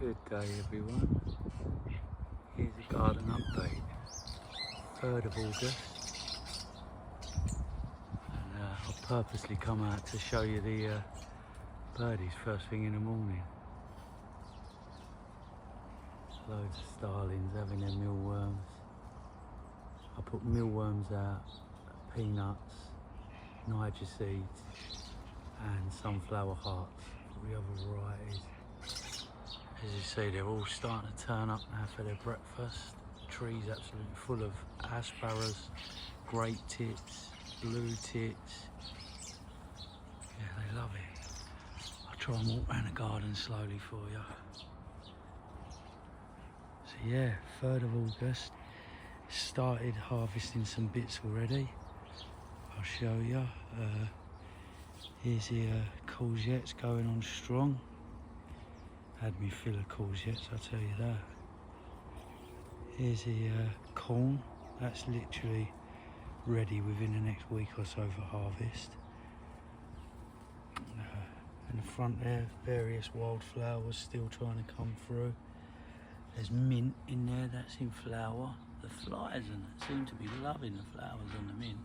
Good day everyone. Here's a garden update. 3rd of August. And I've purposely come out to show you the birdies first thing in the morning. Loads of starlings having their mealworms. I put mealworms out, peanuts, Niger seeds and sunflower hearts, all the other varieties. As you see, they're all starting to turn up now for their breakfast. The tree's absolutely full of asparras, great tits, blue tits. Yeah, they love it. I'll try and walk around the garden slowly for you. So yeah, 3rd of August. Started harvesting some bits already. I'll show you. Here's the courgettes going on strong. Had me fill of courgettes, I'll tell you that. Here's the corn. That's literally ready within the next week or so for harvest. In the front there, various wildflowers still trying to come through. There's mint in there, that's in flower. The flies and that seem to be loving the flowers on the mint.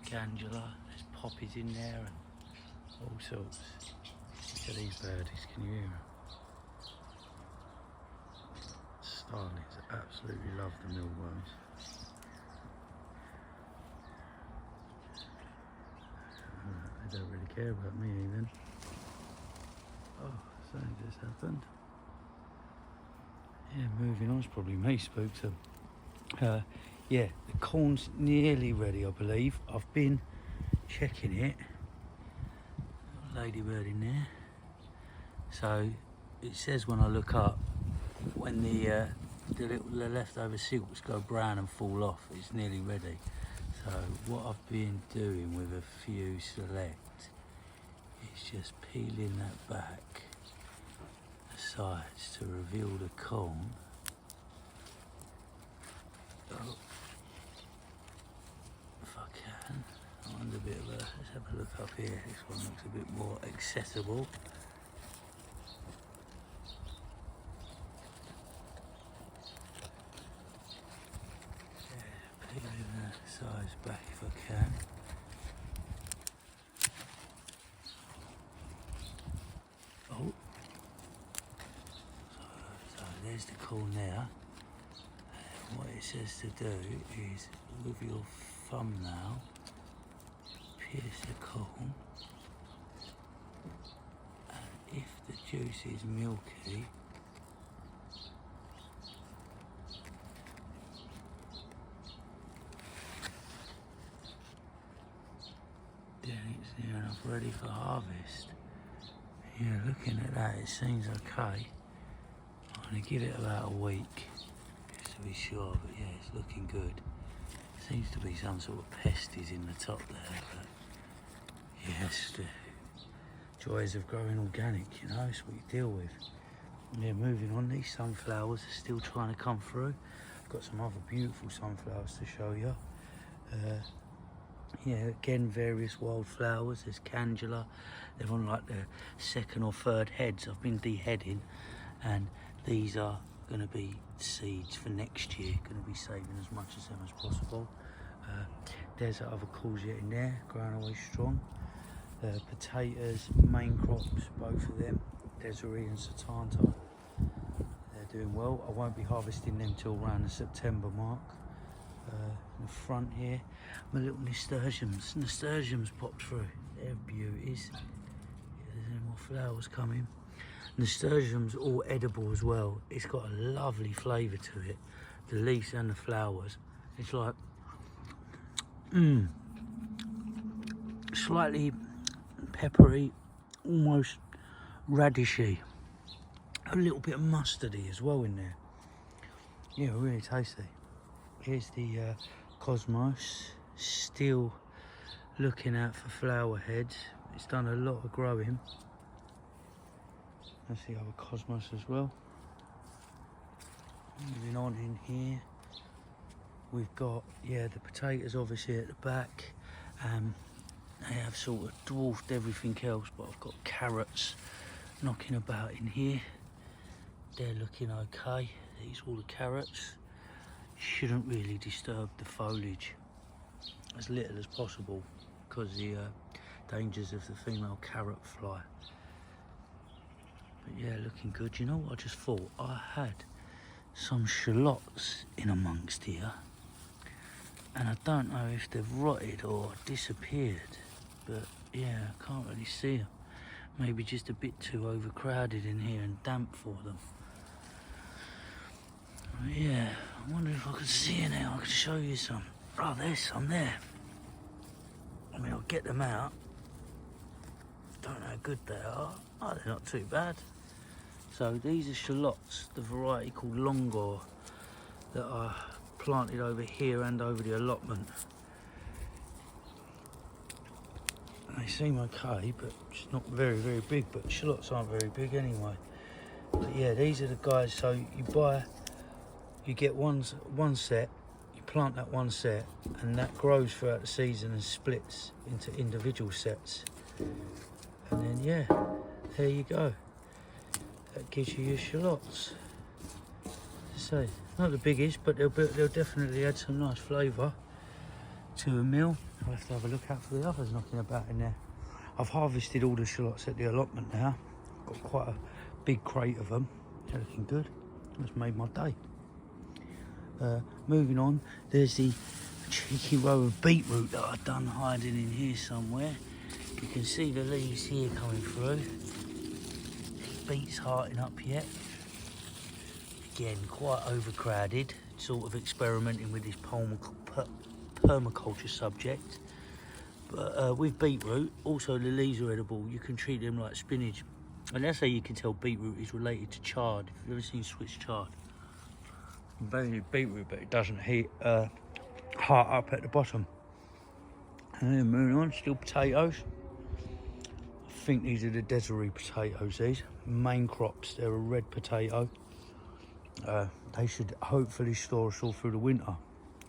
Calendula, there's poppies in there and all sorts. Look at these birdies, can you hear them? Starlings absolutely love the mealworms. They don't really care about me even. Oh, something just happened. Yeah, moving on, it's probably me spooked them. Yeah, the corn's nearly ready, I believe. I've been checking it. Ladybird in there. So it says when I look up, when the leftover silks go brown and fall off, it's nearly ready. So what I've been doing with a few select is just peeling that back, the sides, to reveal the corn. Oh, if I can. I want a bit of a, let's have a look up here. This one looks a bit more accessible. Yeah, peeling the sides back if I can. Oh, so there's the corn there. What it says to do is, with your thumbnail, pierce the corn, and if the juice is milky, then it's near enough ready for harvest. Yeah, looking at that, it seems okay. I'm going to give it about a week. To be sure, but yeah, it's looking good. Seems to be some sort of pesties in the top there, but yes, the joys of growing organic, you know, it's what you deal with. Yeah, moving on, these sunflowers are still trying to come through. I've got some other beautiful sunflowers to show you. Yeah, again, various wildflowers. There's calendula. They're on like the 2nd or 3rd heads. I've been deheading, and these are going to be seeds for next year. Going to be saving as much of them as possible. There's that other courgette in there, growing away strong. Potatoes, main crops, both of them, Desiree and Satanta. They're doing well. I won't be harvesting them till around the September mark. In the front here, my little nasturtiums. Nasturtiums popped through. They're beauties. There's any more flowers coming. Nasturtium's all edible as well. It's got a lovely flavour to it. The leaves and the flowers. It's like, slightly peppery, almost radishy. A little bit of mustardy as well in there. Yeah, really tasty. Here's the cosmos, still looking out for flower heads. It's done a lot of growing. That's the other cosmos as well. Moving on in here, we've got, yeah, the potatoes obviously at the back. They have sort of dwarfed everything else, but I've got carrots knocking about in here. they're looking okay. These all the carrots. Shouldn't really disturb the foliage as little as possible because the dangers of the female carrot fly. But yeah, looking good. You know what I just thought? I had some shallots in amongst here, and I don't know if they've rotted or disappeared, but yeah, I can't really see them. Maybe just a bit too overcrowded in here and damp for them. But yeah, I wonder if I could see it now. I could show you some. Oh, there's some there. I mean, I'll get them out. Don't know how good they are. Oh, they're not too bad. So these are shallots, the variety called Longor, that are planted over here and over the allotment. They seem okay, but it's not very, very big, but shallots aren't very big anyway. But yeah, these are the guys, so you get one set, you plant that one set, and that grows throughout the season and splits into individual sets. And then yeah, there you go. That gives you your shallots. So, not the biggest, but they'll definitely add some nice flavour to a meal. I'll have to have a look out for the others knocking about in there. I've harvested all the shallots at the allotment now. Got quite a big crate of them. They're looking good. That's made my day. Moving on, there's the cheeky row of beetroot that I've done hiding in here somewhere. You can see the leaves here coming through. Beets hearting up yet. Again, quite overcrowded. Sort of experimenting with this permaculture subject. But with beetroot, also the leaves are edible. You can treat them like spinach. And that's how you can tell beetroot is related to chard. If you've ever seen Swiss chard. Basically beetroot, but it doesn't heart up at the bottom. And then moving on, still potatoes. I think these are the Desiree potatoes, these. Main crops, they're a red potato. They should hopefully store us all through the winter.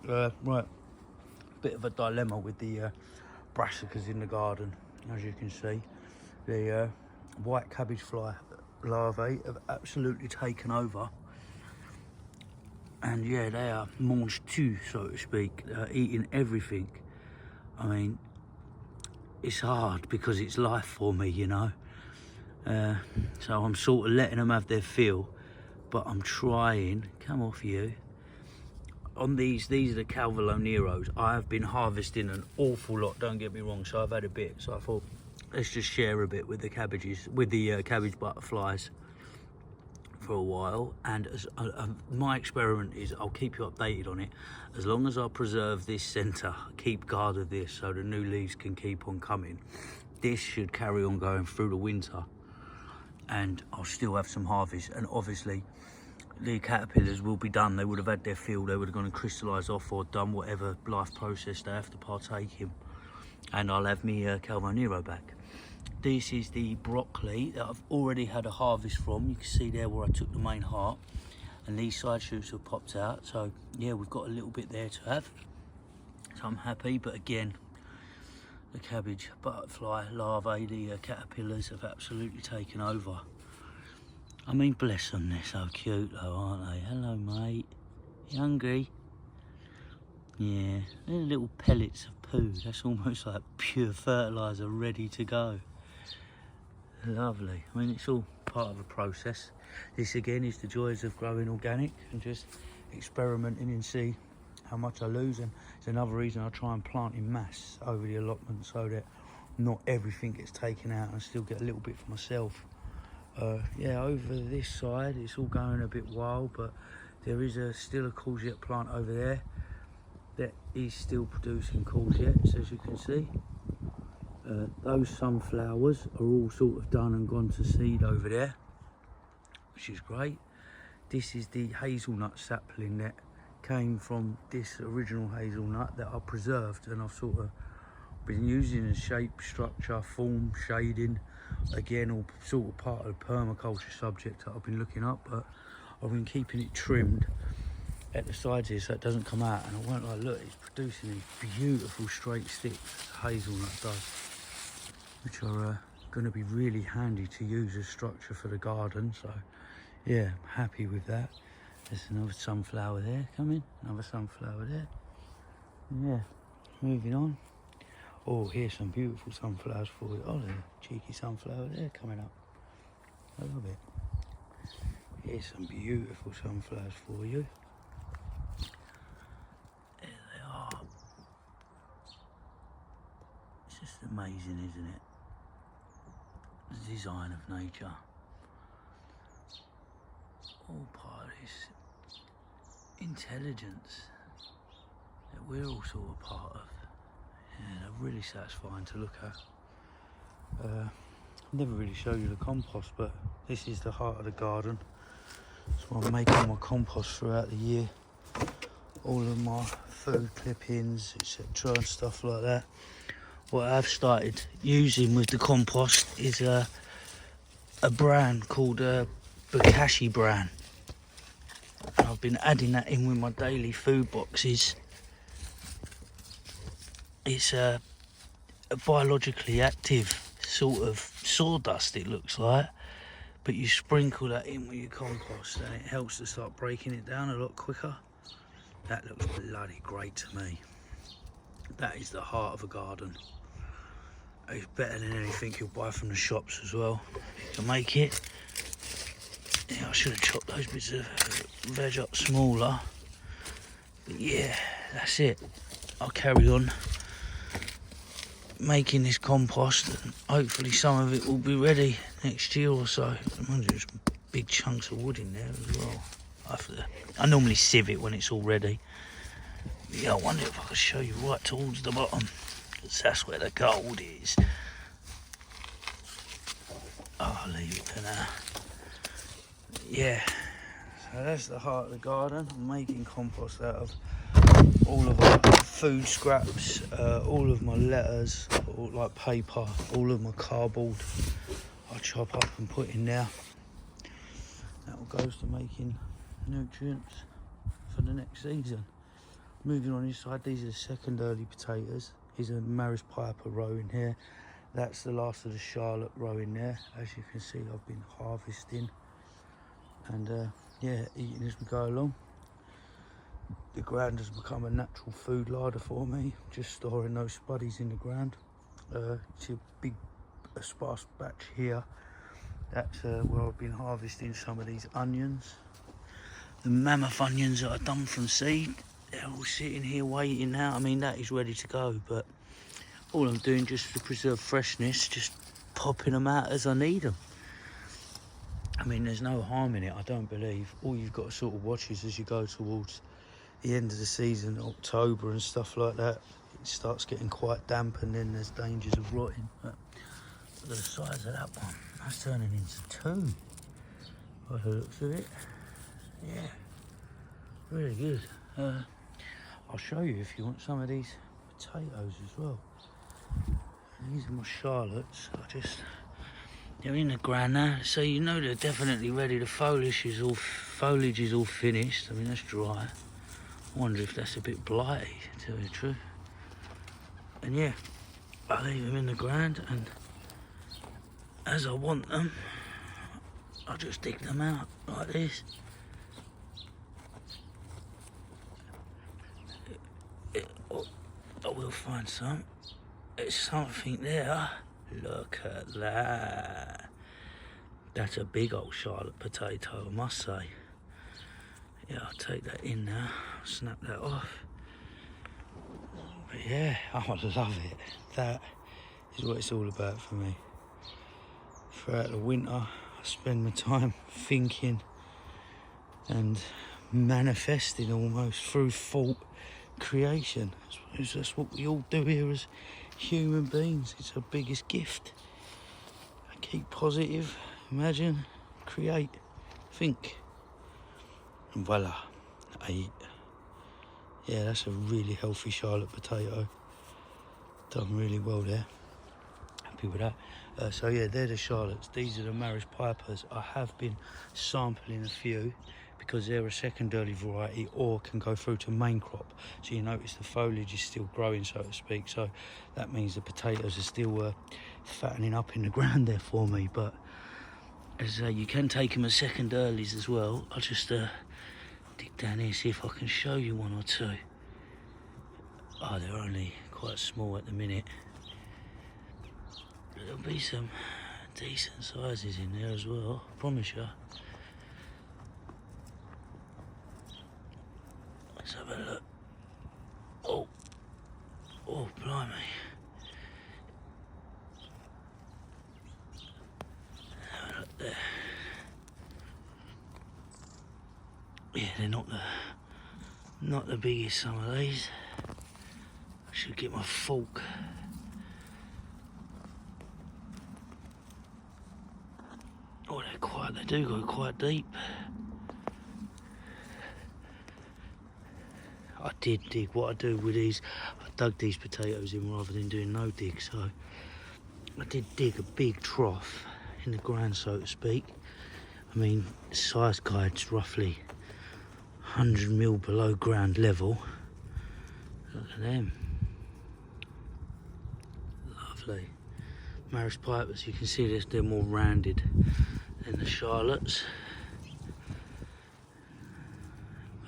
Right, bit of a dilemma with the brassicas in the garden, as you can see. The white cabbage fly larvae have absolutely taken over. And yeah, they are mange tout, so to speak. They're eating everything. I mean, it's hard because it's life for me, you know. So I'm sort of letting them have their fill, but I'm trying. Come off you. On these are the Calvaloneros. I have been harvesting an awful lot, don't get me wrong, so I've had a bit. So I thought, let's just share a bit with the cabbages, with the cabbage butterflies for a while. And my experiment is, I'll keep you updated on it. As long as I preserve this centre, keep guard of this so the new leaves can keep on coming, this should carry on going through the winter. And I'll still have some harvest. And obviously, the caterpillars will be done. They would have had their fill. They would have gone and crystallise off or done whatever life process they have to partake in. And I'll have me Calvanero back. This is the broccoli that I've already had a harvest from. You can see there where I took the main heart. And these side shoots have popped out. So, yeah, we've got a little bit there to have. So I'm happy. But again, the cabbage butterfly larvae, the caterpillars have absolutely taken over. I mean, bless them, they're so cute though, aren't they? Hello, mate. You hungry? Yeah, they're little pellets of poo. That's almost like pure fertiliser ready to go. Lovely. I mean, it's all part of a process. This again is the joys of growing organic and just experimenting and see how much I lose. And it's another reason I try and plant in mass over the allotment so that not everything gets taken out and I still get a little bit for myself. Yeah, over this side it's all going a bit wild, but there is still a courgette plant over there that is still producing courgettes, as you can see. Those sunflowers are all sort of done and gone to seed over there, which is great. This is the hazelnut sapling that came from this original hazelnut that I preserved, and I've sort of been using in shape, structure, form, shading. Again, all sort of part of the permaculture subject that I've been looking up, but I've been keeping it trimmed at the sides here so it doesn't come out. And I won't lie, look, it's producing these beautiful straight sticks, hazelnut does, which are going to be really handy to use as structure for the garden. So yeah, I'm happy with that. There's another sunflower there coming, another sunflower there. Yeah, moving on. Oh, here's some beautiful sunflowers for you. Oh, there's a cheeky sunflower there coming up. I love it. Here's some beautiful sunflowers for you. There they are. It's just amazing, isn't it? The design of nature. All part of this intelligence that we're all sort of part of. Yeah, they're really satisfying to look at. I never really show you the compost, but this is the heart of the garden. So I'm making my compost throughout the year. All of my food clippings, etc. and stuff like that. What I've started using with the compost is a brand called Bokashi brand. And I've been adding that in with my daily food boxes. It's a biologically active sort of sawdust, it looks like, but you sprinkle that in with your compost and it helps to start breaking it down a lot quicker. That looks bloody great to me. That is the heart of a garden. It's better than anything you'll buy from the shops as well. To make it, yeah, I should have chopped those bits of veg up smaller, but yeah, that's it. I'll carry on making this compost and hopefully some of it will be ready next year or so. There's big chunks of wood in there as well. I normally sieve it when it's all ready. But yeah, I wonder if I could show you right towards the bottom, because that's where the gold is. Oh, I'll leave it for now. Yeah, so that's the heart of the garden. I'm making compost out of all of our food scraps, all of my letters, like paper, all of my cardboard I chop up and put in there. That all goes to making nutrients for the next season. Moving on inside, these are the second early potatoes. Here's a Maris Piper row in here. That's the last of the Charlotte row in there. As you can see, I've been harvesting and yeah, eating as we go along. The ground has become a natural food larder for me, just storing those spuddies in the ground. It's a big sparse batch here. That's where I've been harvesting some of these onions. The mammoth onions that I've done from seed, they're all sitting here waiting now. I mean, that is ready to go, but all I'm doing just to preserve freshness, just popping them out as I need them. I mean, there's no harm in it, I don't believe. All you've got to sort of watch is as you go towards the end of the season, October and stuff like that, it starts getting quite damp and then there's dangers of rotting. But look at the size of that one. That's turning into two by the looks of it. Yeah, really good. I'll show you if you want some of these potatoes as well. These are my Charlottes. They're in the ground now, so you know they're definitely ready. The foliage is all finished. I mean, that's dry. I wonder if that's a bit blighty, to tell you the truth. And yeah, I leave them in the ground, and as I want them, I just dig them out like this. I will find some. There's something there. Look at that. That's a big old Charlotte potato, I must say. Yeah, I'll take that in now, snap that off. But yeah, I love it. That is what it's all about for me. Throughout the winter, I spend my time thinking and manifesting almost through thought creation. That's what we all do here as human beings. It's our biggest gift. Keep positive, imagine, create, think. And voila, I eat. Yeah, that's a really healthy Charlotte potato. Done really well there. Happy with that. So yeah, they're the Charlottes. These are the Maris Pipers. I have been sampling a few because they're a second early variety or can go through to main crop. So you notice the foliage is still growing, so to speak. So that means the potatoes are still fattening up in the ground there for me. But as you can take them as second earlies as well. I'll just dig down here, see if I can show you one or two. Oh, they're only quite small at the minute. There'll be some decent sizes in there as well, I promise you. Let's have a look. Oh, blimey. Have a look there. Yeah, they're not the biggest, some of these. I should get my fork. Oh, they do go quite deep. I did dig. What I do with these, I dug these potatoes in rather than doing no dig. So I did dig a big trough in the ground, so to speak. I mean, size guide's roughly 100 mil below ground level. Look at them. Lovely. Maris pipers, you can see they're more rounded than the Charlottes.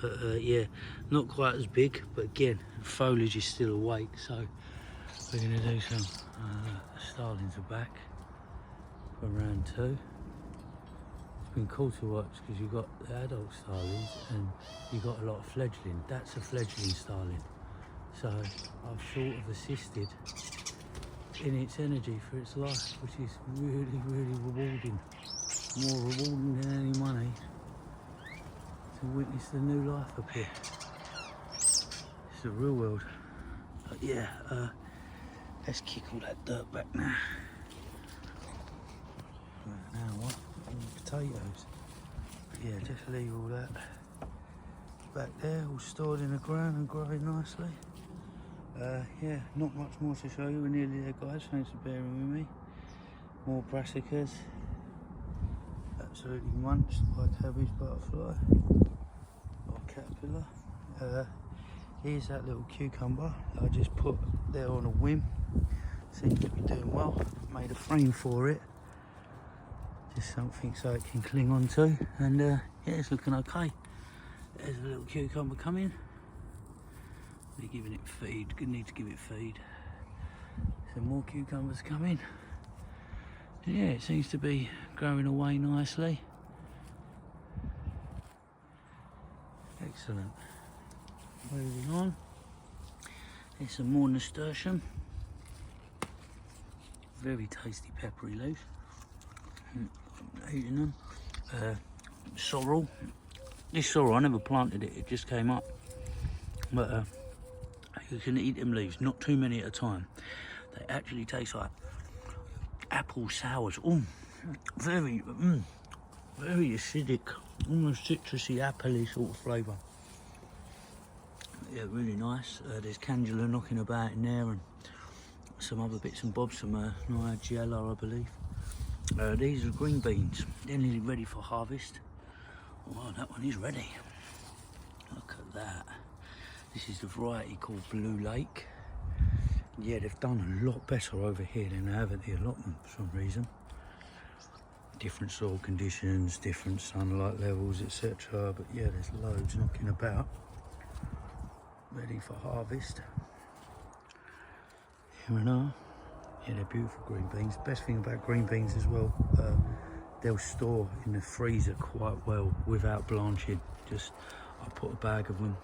But yeah, not quite as big, but again, foliage is still awake, so we're going to do some the starlings are back for round 2. It's been cool to watch because you've got the adult starlings and you've got a lot of fledgling. That's a fledgling starling, so I've sort of assisted in its energy for its life, which is really, really rewarding. More rewarding than any money to witness the new life up here. It's the real world. But yeah, let's kick all that dirt back now. Right, now what? Potatoes. But yeah, just leave all that back there, all stored in the ground and growing nicely. Yeah, not much more to show you. We're nearly there, guys. Thanks for bearing with me. More brassicas. Absolutely munched by cabbage butterfly or caterpillar. Here's that little cucumber that I just put there on a whim. Seems to be doing well. Made a frame for it. Just something so it can cling on to. And yeah, it's looking okay. There's a little cucumber coming. We're giving it feed. Need to give it feed. Some more cucumbers coming. Yeah, it seems to be growing away nicely. Excellent. Moving on. There's some more nasturtium. Very tasty peppery leaves. Eating them. Sorrel. This sorrel, I never planted it, it just came up. But you can eat them leaves, not too many at a time. They actually taste like apple sours. Very acidic, almost citrusy, appley sort of flavour. Yeah, really nice. There's calendula knocking about in there and some other bits and bobs, some Nigella, I believe. These are green beans. They're nearly ready for harvest. Oh, that one is ready. Look at that. This is the variety called Blue Lake. Yeah, they've done a lot better over here than they have at the allotment for some reason. Different soil conditions, different sunlight levels, etc. But yeah, there's loads knocking about, ready for harvest. Here we are. Yeah, they're beautiful green beans. Best thing about green beans as well, they'll store in the freezer quite well without blanching. Just, I put a bag of them,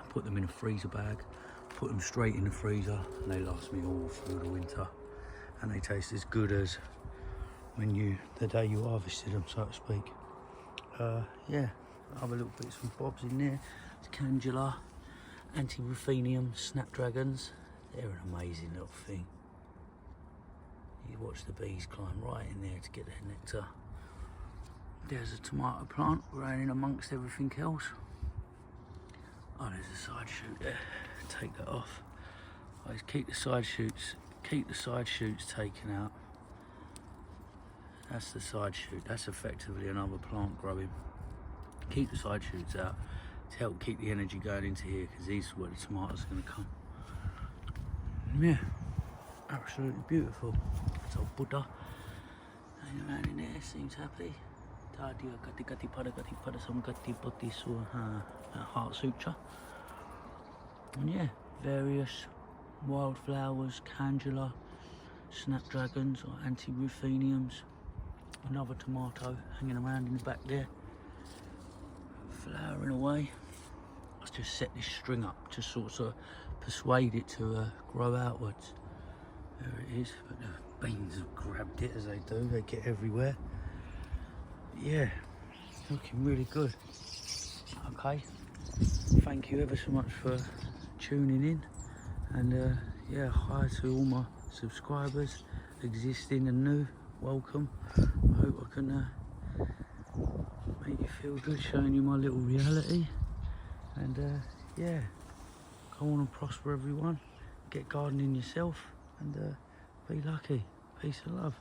put them in a freezer bag, put them straight in the freezer, and they last me all through the winter. And they taste as good as when the day you harvested them, so to speak. Yeah, other little bits and bobs in there. It's calendula, anti-ruthenium, snapdragons. They're an amazing little thing. You watch the bees climb right in there to get their nectar. There's a tomato plant growing in amongst everything else. Oh, there's a side shoot there. Take that off. Always keep the side shoots taken out. That's the side shoot. That's effectively another plant growing. Keep the side shoots out to help keep the energy going into here, because these are where the tomatoes are going to come. Yeah, absolutely beautiful. It's old Buddha. Hanging around in there, seems happy. Tadia gati gati pada some gati bati so heart suture. And yeah, various wildflowers, calendula, snapdragons or anti-rutheniums. Another tomato hanging around in the back there, flowering away. Let's just set this string up to sort of persuade it to grow outwards. There it is, but the beans have grabbed it as they do, they get everywhere. Yeah, looking really good. Okay, thank you ever so much for tuning in, and yeah, hi to all my subscribers, existing and new, welcome. I hope I can make you feel good, showing you my little reality, and yeah, go on and prosper everyone, get gardening yourself, and be lucky. Peace and love.